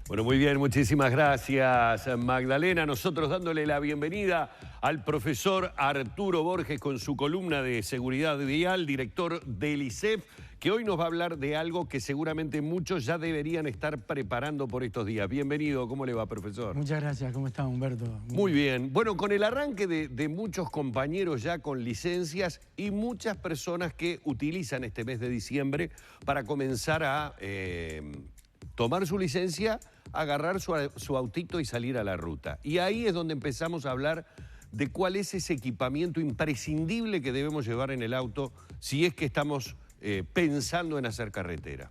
Bueno, muy bien, muchísimas gracias, Magdalena. Nosotros dándole la bienvenida al profesor Arturo Borges con su columna de seguridad vial, director del ISEF, que hoy nos va a hablar de algo que seguramente muchos ya deberían estar preparando por estos días. Bienvenido, ¿cómo le va, profesor? Muchas gracias, ¿cómo está, Humberto? Muy bien. Bueno, con el arranque de muchos compañeros ya con licencias y muchas personas que utilizan este mes de diciembre para comenzar a tomar su licencia, agarrar su autito y salir a la ruta. Y ahí es donde empezamos a hablar de cuál es ese equipamiento imprescindible que debemos llevar en el auto si es que estamos pensando en hacer carretera.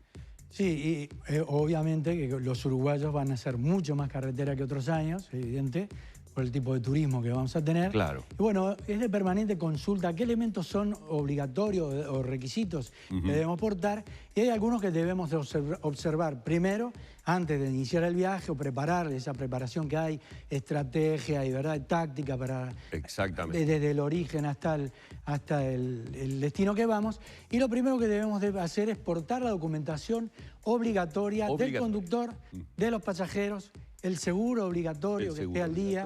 Sí, y obviamente que los uruguayos van a hacer mucho más carretera que otros años, evidente, por el tipo de turismo que vamos a tener. Claro. Y bueno, es de permanente consulta qué elementos son obligatorios o requisitos que debemos portar, y hay algunos que debemos observar primero, antes de iniciar el viaje o preparar esa preparación que hay, estrategia y verdad, táctica para... Exactamente. Desde el origen hasta el destino que vamos. Y lo primero que debemos hacer es portar la documentación obligatoria del conductor, de los pasajeros, el seguro obligatorio que esté al día.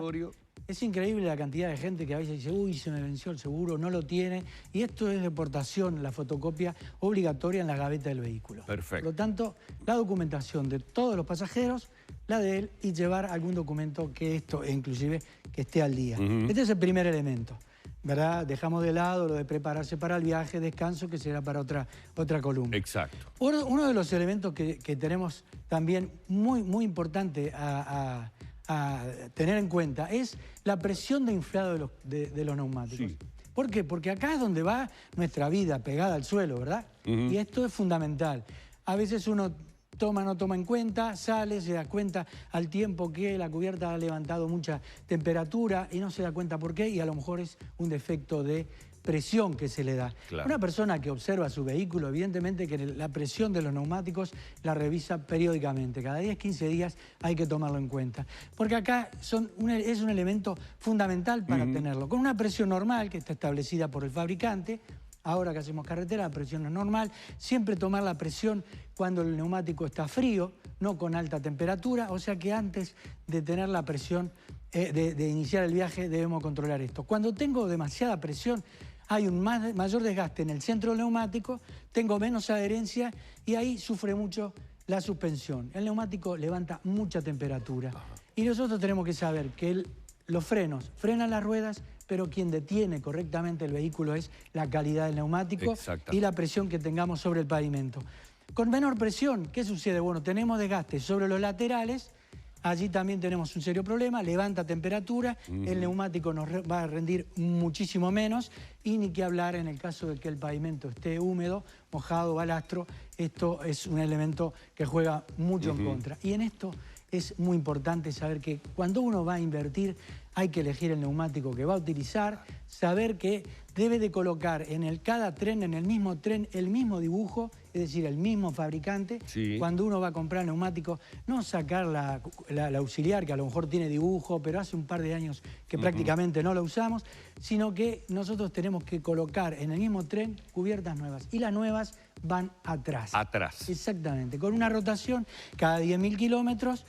Es increíble la cantidad de gente que a veces dice, uy, se me venció el seguro, no lo tiene. Y esto es de portación, la fotocopia obligatoria en la gaveta del vehículo. Perfecto. Por lo tanto, la documentación de todos los pasajeros, la de él, y llevar algún documento que esto, inclusive, que esté al día. Este es el primer elemento, ¿verdad? Dejamos de lado lo de prepararse para el viaje, descanso, que será para otra columna. Exacto. Uno de los elementos que tenemos también muy importante a tener en cuenta es la presión de inflado de los neumáticos. Sí. ¿Por qué? Porque acá es donde va nuestra vida pegada al suelo, ¿verdad? Y esto es fundamental. A veces uno no toma en cuenta, sale, se da cuenta al tiempo que la cubierta ha levantado mucha temperatura y no se da cuenta por qué, y a lo mejor es un defecto de presión que se le da. Claro. Una persona que observa su vehículo, evidentemente que la presión de los neumáticos la revisa periódicamente. Cada 10, 15 días hay que tomarlo en cuenta. Porque acá es un elemento fundamental para tenerlo. Con una presión normal que está establecida por el fabricante. Ahora que hacemos carretera, la presión es normal. Siempre tomar la presión cuando el neumático está frío, no con alta temperatura. O sea que antes de tener la presión, de iniciar el viaje, debemos controlar esto. Cuando tengo demasiada presión, hay un mayor desgaste en el centro del neumático, tengo menos adherencia y ahí sufre mucho la suspensión. El neumático levanta mucha temperatura. Y nosotros tenemos que saber que los frenos frenan las ruedas, pero quien detiene correctamente el vehículo es la calidad del neumático y la presión que tengamos sobre el pavimento. Con menor presión, ¿qué sucede? Bueno, tenemos desgaste sobre los laterales, allí también tenemos un serio problema, levanta temperatura, el neumático nos va a rendir muchísimo menos, y ni que hablar en el caso de que el pavimento esté húmedo, mojado, balastro. Esto es un elemento que juega mucho en contra. Y en esto es muy importante saber que cuando uno va a invertir hay que elegir el neumático que va a utilizar, saber que debe de colocar en cada tren, en el mismo tren, el mismo dibujo, es decir, el mismo fabricante. Cuando uno va a comprar neumáticos, no sacar la auxiliar, que a lo mejor tiene dibujo, pero hace un par de años que prácticamente no la usamos, sino que nosotros tenemos que colocar en el mismo tren cubiertas nuevas, y las nuevas van atrás. Atrás. Exactamente, con una rotación cada 10.000 kilómetros,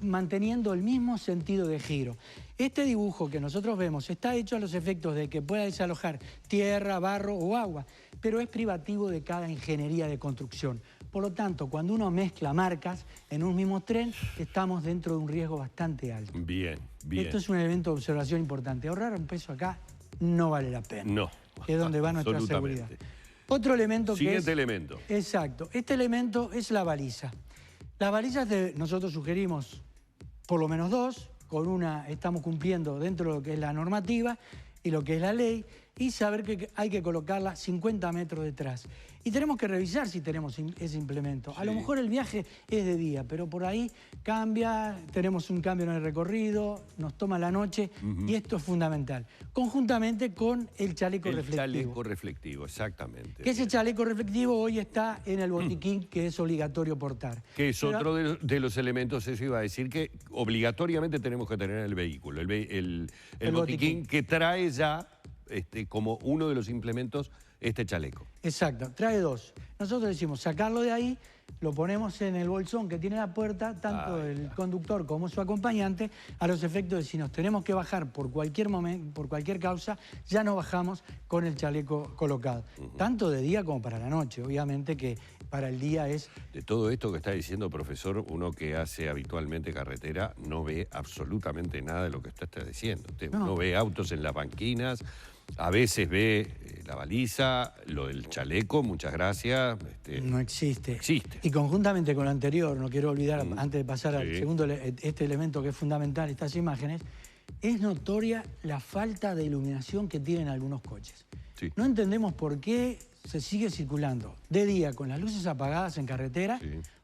manteniendo el mismo sentido de giro. Este dibujo que nosotros vemos está hecho a los efectos de que pueda desalojar tierra, barro o agua, pero es privativo de cada ingeniería de construcción. Por lo tanto, cuando uno mezcla marcas en un mismo tren, estamos dentro de un riesgo bastante alto. Bien. Esto es un elemento de observación importante. Ahorrar un peso acá no vale la pena. No. Que es donde va nuestra seguridad. Otro elemento Siguiente elemento. Exacto. Este elemento es la baliza. Las balizas nosotros sugerimos por lo menos 2, con una estamos cumpliendo dentro de lo que es la normativa y lo que es la ley, y saber que hay que colocarla 50 metros detrás. Y tenemos que revisar si tenemos ese implemento. A lo mejor el viaje es de día, pero por ahí cambia, tenemos un cambio en el recorrido, nos toma la noche, y esto es fundamental. Conjuntamente con el chaleco reflectivo. El chaleco reflectivo, exactamente. Que ese chaleco reflectivo hoy está en el botiquín que es obligatorio portar. Que es otro de los elementos, eso iba a decir, que obligatoriamente tenemos que tener en el vehículo. El botiquín que trae ya como uno de los implementos este chaleco. Exacto, trae dos. Nosotros decimos sacarlo de ahí, lo ponemos en el bolsón que tiene la puerta, tanto el conductor como su acompañante, a los efectos de si nos tenemos que bajar por cualquier momento, por cualquier causa, ya nos bajamos con el chaleco colocado. Tanto de día como para la noche, obviamente que para el día es... De todo esto que está diciendo, profesor, uno que hace habitualmente carretera no ve absolutamente nada de lo que usted está diciendo. Usted no ve autos en las banquinas, a veces ve la baliza, lo del chaleco, muchas gracias. No existe. Existe. Y conjuntamente con lo anterior, no quiero olvidar, antes de pasar al segundo, este elemento que es fundamental, estas imágenes, es notoria la falta de iluminación que tienen algunos coches. Sí. No entendemos por qué se sigue circulando de día con las luces apagadas en carretera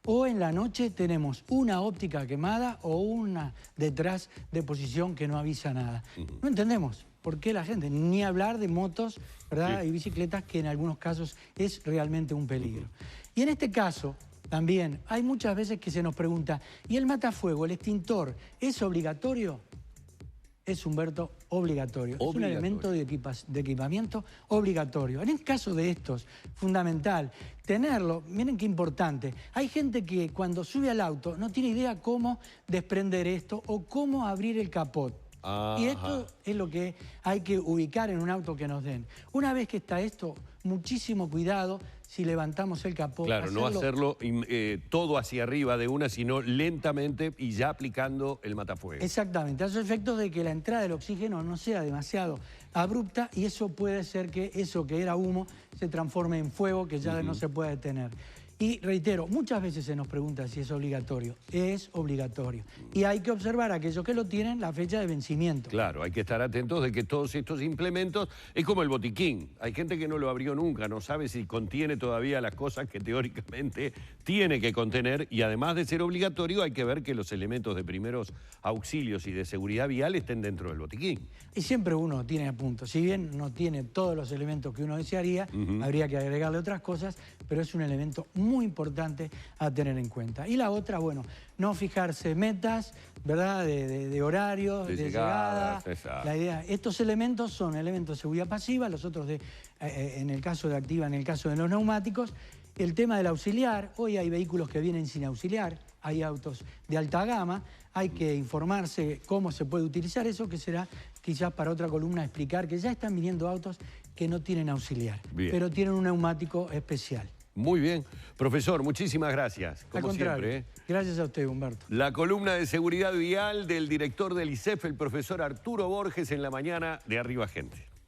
o en la noche tenemos una óptica quemada o una detrás de posición que no avisa nada. No entendemos por qué la gente, ni hablar de motos, ¿verdad? Y bicicletas, que en algunos casos es realmente un peligro. Y en este caso, también, hay muchas veces que se nos pregunta, ¿y el matafuego, el extintor, es obligatorio? Es, Humberto, obligatorio. Es un elemento de equipamiento obligatorio. En el caso de estos, fundamental, tenerlo, miren qué importante. Hay gente que cuando sube al auto no tiene idea cómo desprender esto o cómo abrir el capot. Y esto es lo que hay que ubicar en un auto que nos den. Una vez que está esto, muchísimo cuidado si levantamos el capó. Claro, no hacerlo todo hacia arriba de una, sino lentamente y ya aplicando el matafuego. Exactamente, a los efectos de que la entrada del oxígeno no sea demasiado abrupta y eso puede ser que eso que era humo se transforme en fuego que ya no se puede detener. Y reitero, muchas veces se nos pregunta si es obligatorio. Es obligatorio. Y hay que observar a aquellos que lo tienen la fecha de vencimiento. Claro, hay que estar atentos de que todos estos implementos, es como el botiquín. Hay gente que no lo abrió nunca, no sabe si contiene todavía las cosas que teóricamente tiene que contener. Y además de ser obligatorio, hay que ver que los elementos de primeros auxilios y de seguridad vial estén dentro del botiquín. Y siempre uno tiene a punto. Si bien no tiene todos los elementos que uno desearía, habría que agregarle otras cosas, pero es un elemento muy importante a tener en cuenta. Y la otra, bueno, no fijarse metas, ¿verdad? De horarios, de llegada. La idea, estos elementos son elementos de seguridad pasiva, los otros en el caso de activa, en el caso de los neumáticos. El tema del auxiliar, hoy hay vehículos que vienen sin auxiliar, hay autos de alta gama, hay que informarse cómo se puede utilizar eso, que será quizás para otra columna explicar que ya están viniendo autos que no tienen auxiliar, pero tienen un neumático especial. Muy bien. Profesor, muchísimas gracias, como siempre. Gracias a usted, Humberto. La columna de seguridad vial del director del ISEF, el profesor Arturo Borges, en la mañana de Arriba Gente.